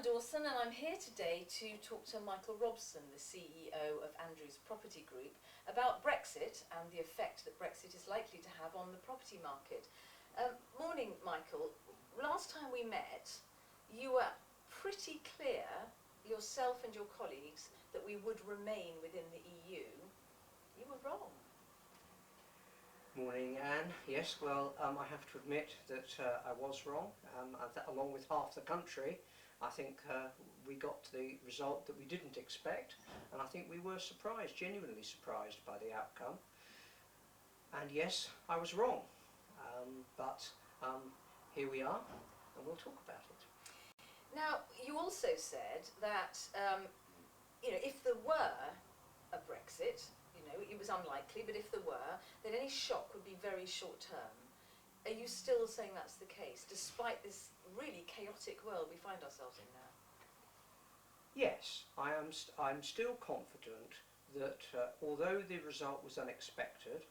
Dawson, and I'm here today to talk to Michael Robson, the CEO of Andrews Property Group, about Brexit and the effect that Brexit is likely to have on the property market. Morning, Michael. Last time we met, you were pretty clear, yourself and your colleagues, that we would remain within the EU. You were wrong. Morning, Anne. Yes, well, I have to admit that I was wrong. Along with half the country, I think we got the result that we didn't expect, and I think we were surprised, genuinely surprised by the outcome. And yes, I was wrong, but here we are, and we'll talk about it. Now, you also said that if there were a Brexit, it was unlikely, but if there were, then any shock would be very short term. Are you still saying that's the case, despite this really chaotic world we find ourselves in now? Yes, I'm still confident that although the result was unexpected,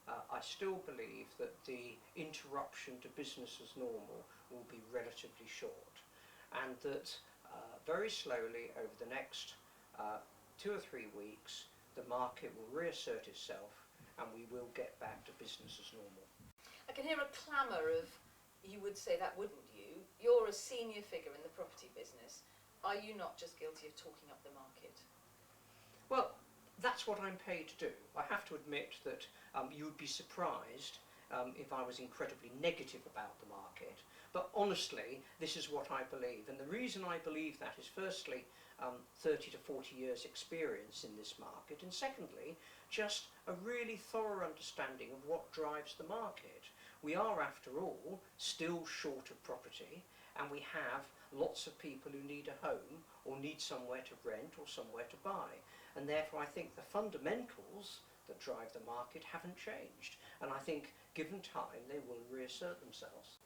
I still believe that the interruption to business as normal will be relatively short, and that very slowly over the next 2 or 3 weeks the market will reassert itself and we will get back to business as normal. I can hear a clamour of, you would say that, wouldn't you? You're a senior figure in the property business. Are you not just guilty of talking up the market? Well, that's what I'm paid to do. I have to admit that you would be surprised if I was incredibly negative about the market. But honestly, this is what I believe. And the reason I believe that is firstly 30 to 40 years experience in this market, and secondly, just a really thorough understanding of what drives the market. We are, after all, still short of property, and we have lots of people who need a home or need somewhere to rent or somewhere to buy. And therefore I think the fundamentals that drive the market haven't changed. And I think given time they will reassert themselves.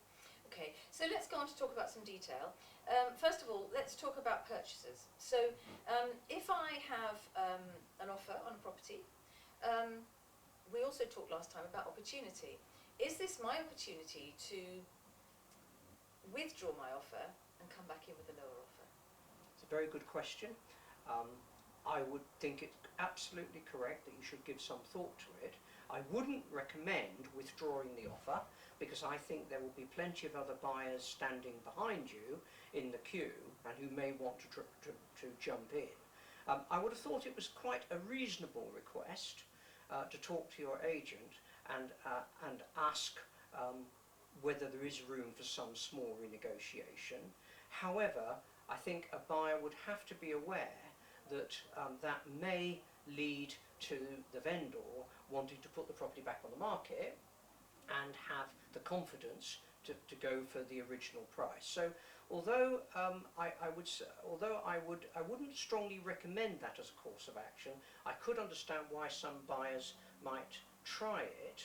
Okay, so let's go on to talk about some detail. First of all, let's talk about purchases. So if I have an offer on a property, we also talked last time about opportunity. Is this my opportunity to withdraw my offer and come back in with a lower offer? It's a very good question. I would think it's absolutely correct that you should give some thought to it. I wouldn't recommend withdrawing the offer because I think there will be plenty of other buyers standing behind you in the queue and who may want to jump in. I would have thought it was quite a reasonable request to talk to your agent and ask whether there is room for some small renegotiation. However, I think a buyer would have to be aware that that may lead to the vendor wanting to put the property back on the market and have the confidence to go for the original price. So although I wouldn't strongly recommend that as a course of action, I could understand why some buyers might try it,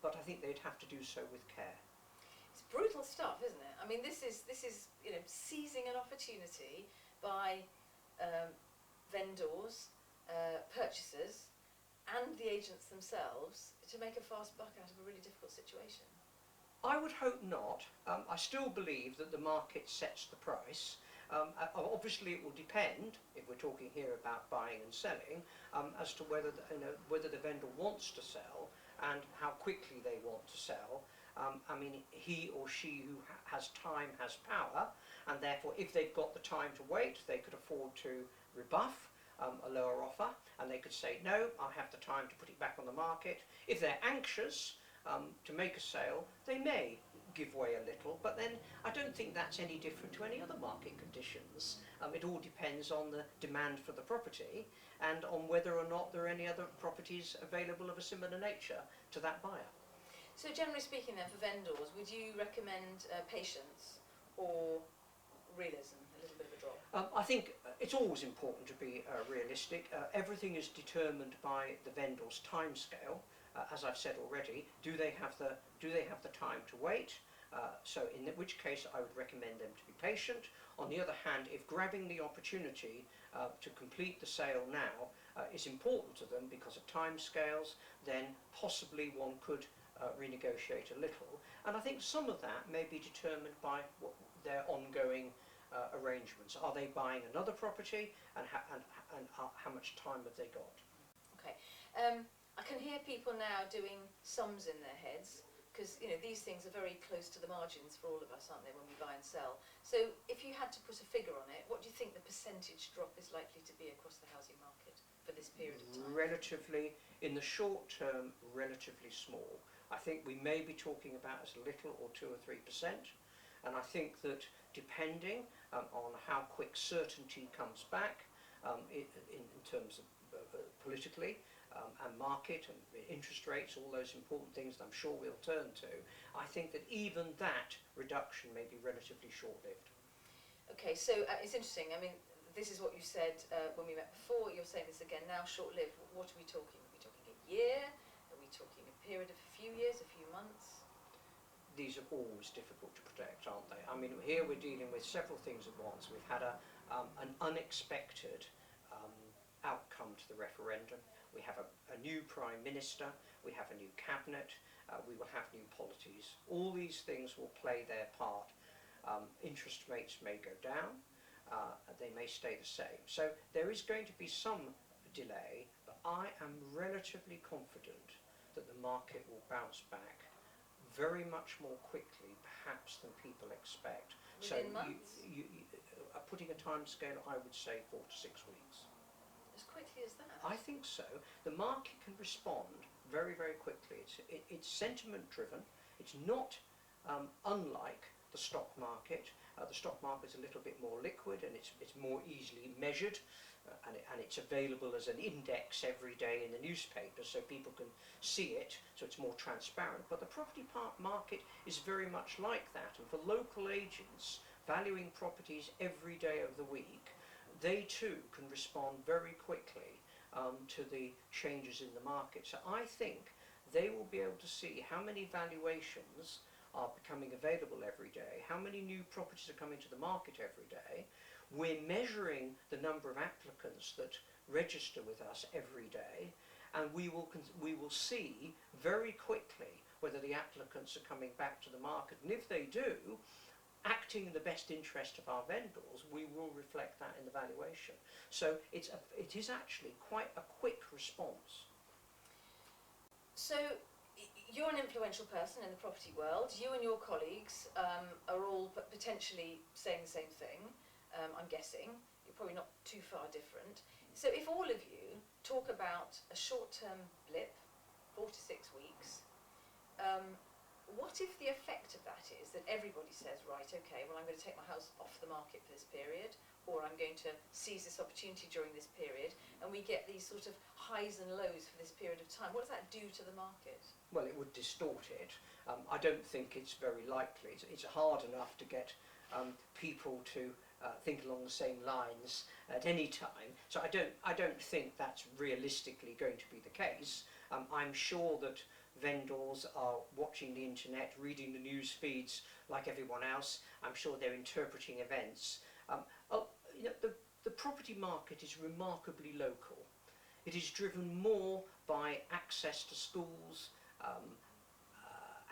but I think they'd have to do so with care. It's brutal stuff, isn't it? I mean, this is seizing an opportunity by vendors, purchasers, and the agents themselves to make a fast buck out of a really difficult situation. I would hope not. I still believe that the market sets the price. Obviously it will depend, if we're talking here about buying and selling, as to whether the vendor wants to sell and how quickly they want to sell. I mean, he or she who has time has power, and therefore if they've got the time to wait, they could afford to rebuff a lower offer, and they could say, no, I have the time to put it back on the market. If they're anxious to make a sale, they may give way a little, but then I don't think that's any different to any other market conditions. It all depends on the demand for the property and on whether or not there are any other properties available of a similar nature to that buyer. So generally speaking then, for vendors, would you recommend patience or realism, a little bit of a drop? I think it's always important to be realistic. Everything is determined by the vendor's timescale. As I've said already, do they have the time to wait? So in which case I would recommend them to be patient. On the other hand, if grabbing the opportunity to complete the sale now is important to them because of timescales, then possibly one could renegotiate a little. And I think some of that may be determined by their ongoing arrangements arrangements. Are they buying another property, and how much time have they got? Okay. I can hear people now doing sums in their heads, because these things are very close to the margins for all of us, aren't they, when we buy and sell. So if you had to put a figure on it, what do you think the percentage drop is likely to be across the housing market for this period of time? Relatively, in the short term, relatively small. I think we may be talking about as little or 2 or 3%, and I think that depending on how quick certainty comes back in terms of politically, and market and interest rates, all those important things that I'm sure we'll turn to, I think that even that reduction may be relatively short-lived. Okay, so it's interesting. I mean, this is what you said when we met before. You're saying this again now, short-lived. What are we talking? Are we talking a year? Are we talking a period of a few years, a few months? These are always difficult to predict, aren't they? I mean, here we're dealing with several things at once. We've had an unexpected outcome to the referendum. We have a new Prime Minister, we have a new Cabinet, we will have new polities. All these things will play their part. Interest rates may go down, they may stay the same. So there is going to be some delay, but I am relatively confident that the market will bounce back very much more quickly, perhaps, than people expect. Within months? Putting a time scale, I would say 4 to 6 weeks. As quickly as that? I think so. The market can respond very, very quickly. It's sentiment driven. It's not unlike the stock market. The stock market's a little bit more liquid, and it's more easily measured, and it's available as an index every day in the newspaper, so people can see it, so it's more transparent. But the property market is very much like that, and for local agents valuing properties every day of the week, they too can respond very quickly to the changes in the market. So I think they will be able to see how many valuations are becoming available every day, how many new properties are coming to the market every day. We're measuring the number of applicants that register with us every day, and we will see very quickly whether the applicants are coming back to the market, and if they do, acting in the best interest of our vendors, we will reflect that in the valuation. So it is actually quite a quick response. So you're an influential person in the property world. You and your colleagues are all potentially saying the same thing, I'm guessing. You're probably not too far different. So if all of you talk about a short-term blip, 4 to 6 weeks, what if the effect of that is that everybody says, right, okay, well, I'm going to take my house off the market for this period, or I'm going to seize this opportunity during this period, and we get these sort of highs and lows for this period of time? What does that do to the market? Well, it would distort it. I don't think it's very likely. It's hard enough to get people to think along the same lines at any time. So I don't think that's realistically going to be the case. I'm sure that vendors are watching the internet, reading the news feeds like everyone else. I'm sure they're interpreting events. The property market is remarkably local. It is driven more by access to schools,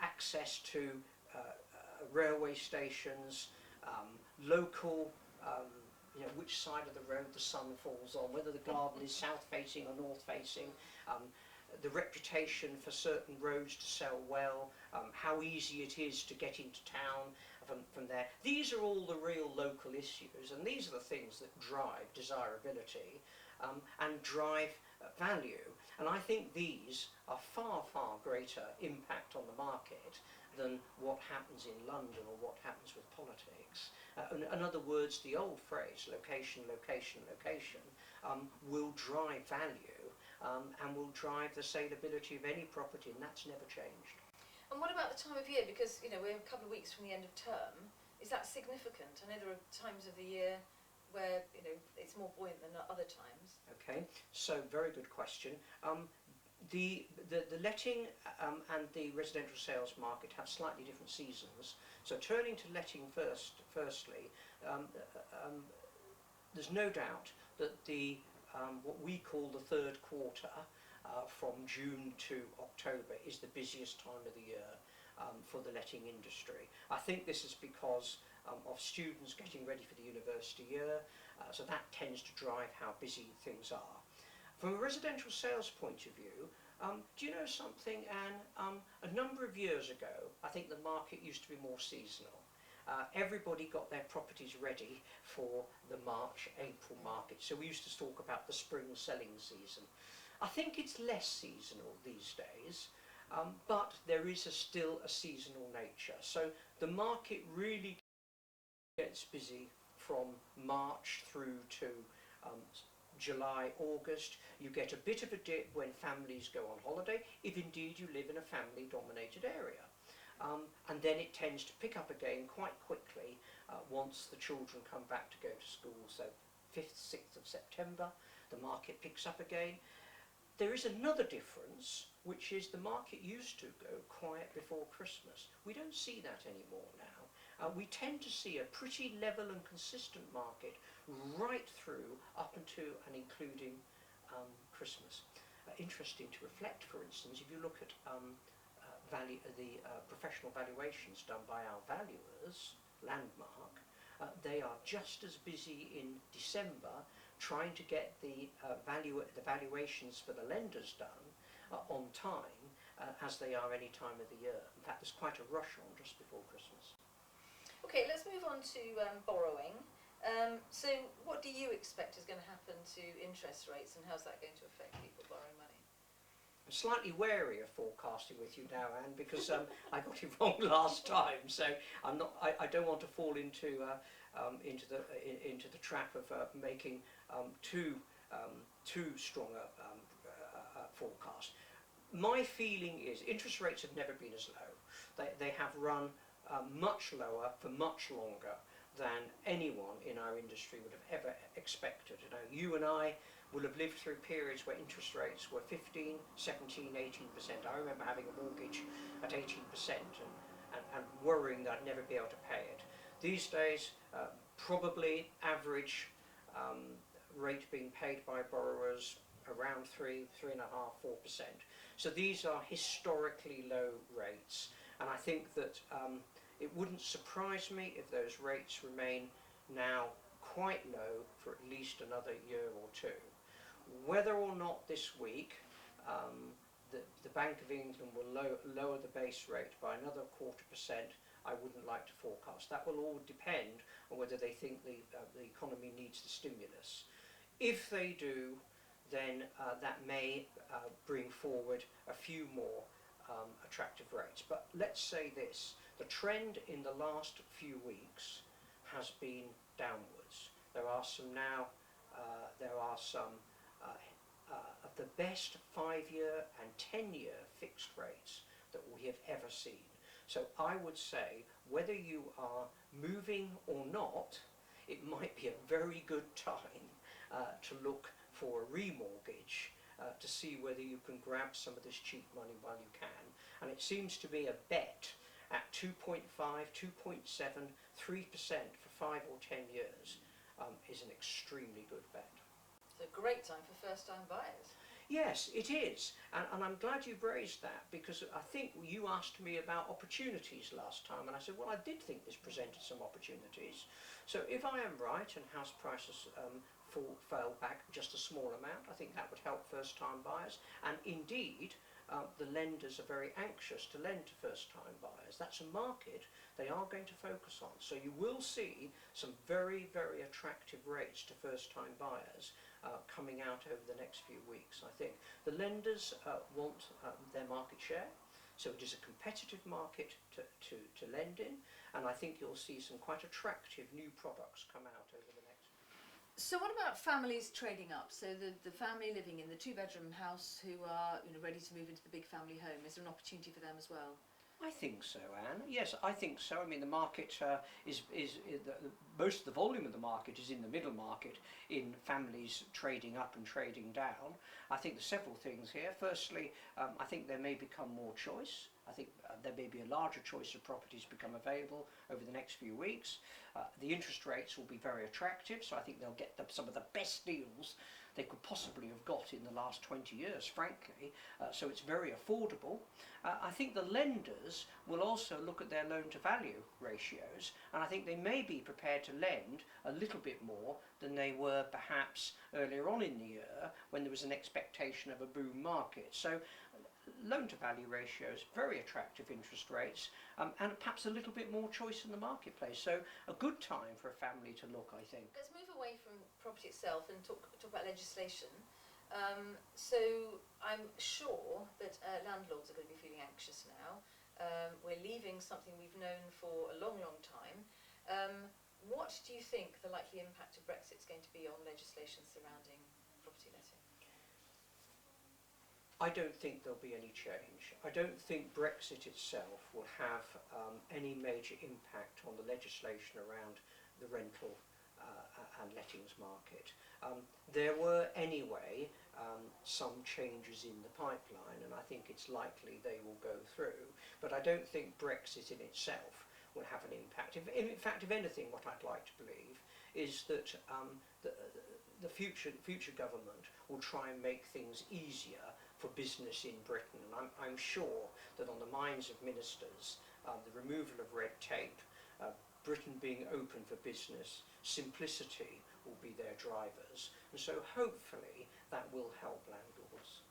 access to railway stations, local, which side of the road the sun falls on, whether the garden is south facing or north facing, the reputation for certain roads to sell well, how easy it is to get into town from there. These are all the real local issues, and these are the things that drive desirability and drive value. And I think these are far, far greater impact on the market than what happens in London or what happens with politics. In other words, the old phrase, location, location, location, will drive value and will drive the saleability of any property, and that's never changed. And what about the time of year? Because we're a couple of weeks from the end of term. Is that significant? I know there are times of the year where it's more buoyant than other times. Okay, so very good question. The letting and the residential sales market have slightly different seasons. So turning to letting firstly, there's no doubt that the what we call the third quarter, from June to October, is the busiest time of the year for the letting industry. I think this is because of students getting ready for the university year, so that tends to drive how busy things are. From a residential sales point of view, do you know something, Anne? A number of years ago, I think the market used to be more seasonal. Everybody got their properties ready for the March-April market, so we used to talk about the spring selling season. I think it's less seasonal these days, but there is still a seasonal nature. So the market really gets busy from March through to July, August. You get a bit of a dip when families go on holiday, if indeed you live in a family dominated area. And then it tends to pick up again quite quickly once the children come back to go to school. So 5th, 6th of September, the market picks up again. There is another difference, which is the market used to go quiet before Christmas. We don't see that anymore now. We tend to see a pretty level and consistent market right through up until and including Christmas. Interesting to reflect, for instance, if you look at the professional valuations done by our valuers, Landmark, they are just as busy in December trying to get the valuations for the lenders done on time as they are any time of the year. In fact, there's quite a rush on just before Christmas. Okay, let's move on to borrowing. So what do you expect is going to happen to interest rates, and how's that going to affect people borrowing money? I'm slightly wary of forecasting with you now, Anne, because I got it wrong last time. So I don't want to fall into the trap of making too strong a forecast. My feeling is interest rates have never been as low. They have run much lower for much longer than anyone in our industry would have ever expected. You know, you and I will have lived through periods where interest rates were 15, 17, 18%. I remember having a mortgage at 18% and worrying that I'd never be able to pay it. These days, probably average rate being paid by borrowers around 3.5%, 4%. So these are historically low rates, and I think that it wouldn't surprise me if those rates remain now quite low for at least another year or two. Whether or not this week the Bank of England will lower the base rate by another 0.25%, I wouldn't like to forecast. That will all depend on whether they think the economy needs the stimulus. If they do, then that may bring forward a few more attractive rates. But let's say this, the trend in the last few weeks has been downwards. There are some of the best 5-year and 10-year fixed rates that we have ever seen. So I would say, whether you are moving or not, it might be a very good time to look for a remortgage to see whether you can grab some of this cheap money while you can. And it seems to be a bet at 2.5, 2.7, 3% for 5 or 10 years is an extremely good bet. It's a great time for first-time buyers. Yes, it is, and I'm glad you've raised that, because I think you asked me about opportunities last time, and I said, well, I did think this presented some opportunities. So if I am right and house prices fell back just a small amount, I think that would help first-time buyers, and indeed the lenders are very anxious to lend to first-time buyers. That's a market they are going to focus on. So you will see some very, very attractive rates to first-time buyers coming out over the next few weeks, I think. The lenders want their market share, so it is a competitive market to lend in, and I think you'll see some quite attractive new products come out over the next. So what about families trading up? So the family living in the 2-bedroom house who are ready to move into the big family home, is there an opportunity for them as well? I think so, Anne. Yes, I think so. I mean, the market most of the volume of the market is in the middle market, in families trading up and trading down. I think there's several things here. Firstly, I think there may become more choice I think there may be a larger choice of properties become available over the next few weeks. The interest rates will be very attractive, so I think they'll get some of the best deals they could possibly have got in the last 20 years, frankly, so it's very affordable. I think the lenders will also look at their loan-to-value ratios, and I think they may be prepared to lend a little bit more than they were perhaps earlier on in the year when there was an expectation of a boom market. So loan-to-value ratios, very attractive interest rates, and perhaps a little bit more choice in the marketplace. So a good time for a family to look, I think. Let's move away from property itself and talk about legislation. So I'm sure that landlords are going to be feeling anxious now. We're leaving something we've known for a long, long time. What do you think the likely impact of Brexit is going to be on legislation surrounding property letting? I don't think there'll be any change. I don't think Brexit itself will have any major impact on the legislation around the rental and lettings market. There were anyway some changes in the pipeline, and I think it's likely they will go through, but I don't think Brexit in itself will have an impact. In fact, if anything, what I'd like to believe is that the future government will try and make things easier for business in Britain, and I'm sure that on the minds of ministers, the removal of red tape, Britain being open for business, simplicity will be their drivers, and so hopefully that will help landlords.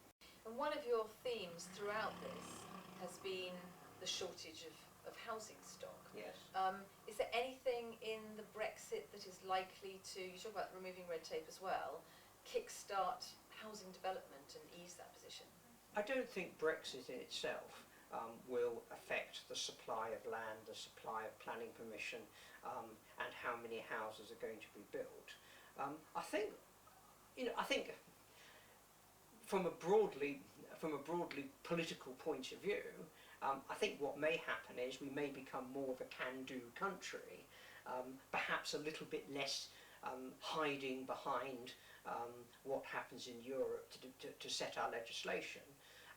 And one of your themes throughout this has been the shortage of housing stock. Yes. Is there anything in the Brexit that is likely to, you talk about removing red tape as well, kickstart housing development and ease that position? I don't think Brexit in itself will affect the supply of land, the supply of planning permission, and how many houses are going to be built. I think from a broadly political point of view, I think what may happen is we may become more of a can-do country, perhaps a little bit less hiding behind what happens in Europe to set our legislation.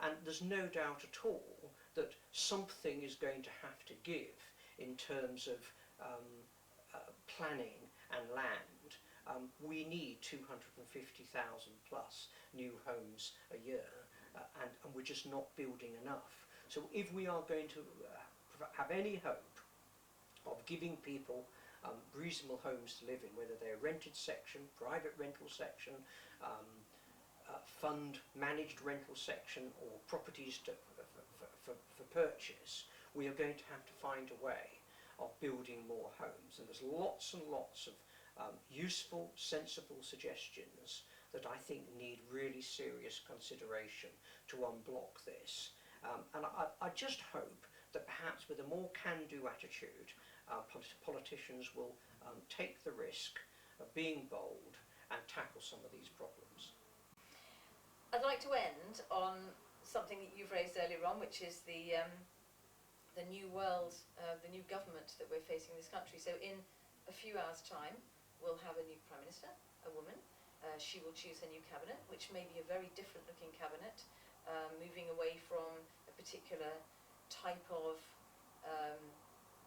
And there's no doubt at all that something is going to have to give in terms of planning and land. We need 250,000 plus new homes a year, and we're just not building enough. So if we are going to have any hope of giving people reasonable homes to live in, whether they're rented section, private rental section, fund managed rental section, or properties for purchase, we are going to have to find a way of building more homes. And there's lots and lots of useful, sensible suggestions that I think need really serious consideration to unblock this. And I just hope that perhaps with a more can-do attitude, politicians will take the risk of being bold and tackle some of these problems. I'd like to end on something that you've raised earlier on, which is the new world, the new government that we're facing in this country. So in a few hours' time, we'll have a new Prime Minister, a woman. She will choose her new cabinet, which may be a very different looking cabinet, moving away from a particular type of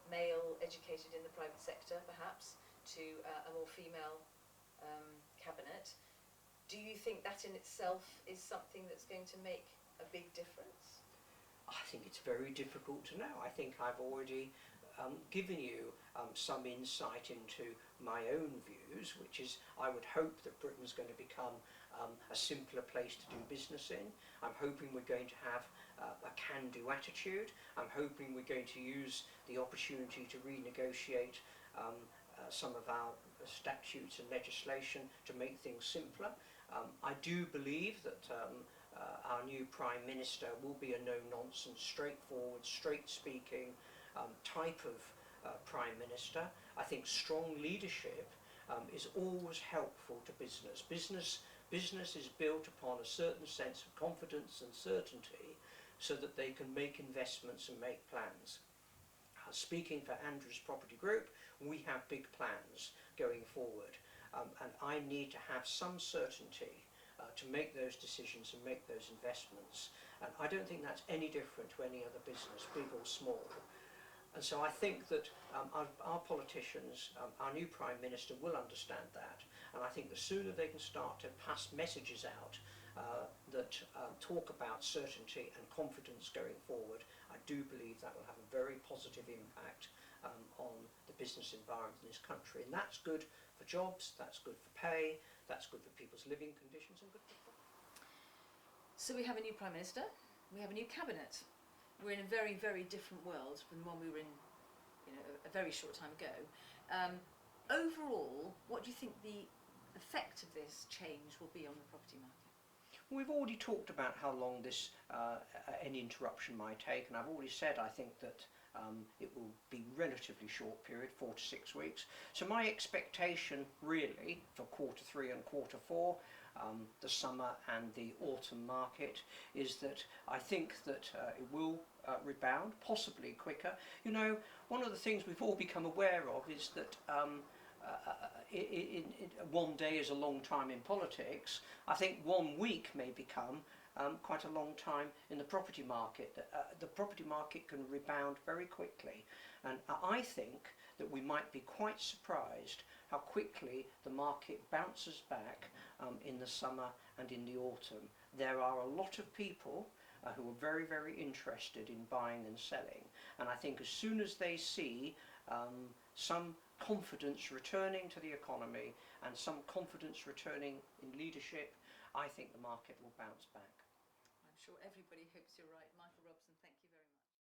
male educated in the private sector, perhaps, to a more female cabinet. Do you think that in itself is something that's going to make a big difference? I think it's very difficult to know. I think I've already given you some insight into my own views, which is I would hope that Britain's going to become a simpler place to do business in. I'm hoping we're going to have a can-do attitude. I'm hoping we're going to use the opportunity to renegotiate some of our statutes and legislation to make things simpler. I do believe that our new Prime Minister will be a no-nonsense, straightforward, straight-speaking type of Prime Minister. I think strong leadership is always helpful to business. Business is built upon a certain sense of confidence and certainty so that they can make investments and make plans. Speaking for Andrew's Property Group, we have big plans going forward, and I need to have some certainty to make those decisions and make those investments. And I don't think that's any different to any other business, big or small. And so I think that our politicians, our new Prime Minister will understand that. And I think the sooner they can start to pass messages out that talk about certainty and confidence going forward, I do believe that will have a very positive impact on the business environment in this country. And that's good for jobs, that's good for pay, that's good for people's living conditions and good for... So we have a new Prime Minister, we have a new Cabinet. We're in a very, very different world from the one we were in, a very short time ago. Overall, what do you think the effect of this change will be on the property market? We've already talked about how long this any interruption might take, and I've already said I think that it will be relatively short period, 4 to 6 weeks. So my expectation really for Q3 and Q4, the summer and the autumn market, is that I think that it will rebound, possibly quicker. One of the things we've all become aware of is that one day is a long time in politics. I think 1 week may become quite a long time in the property market. The property market can rebound very quickly, and I think that we might be quite surprised how quickly the market bounces back in the summer and in the autumn. There are a lot of people who are very, very interested in buying and selling, and I think as soon as they see some confidence returning to the economy and some confidence returning in leadership, I think the market will bounce back. I'm sure everybody hopes you're right. Michael Robson, thank you.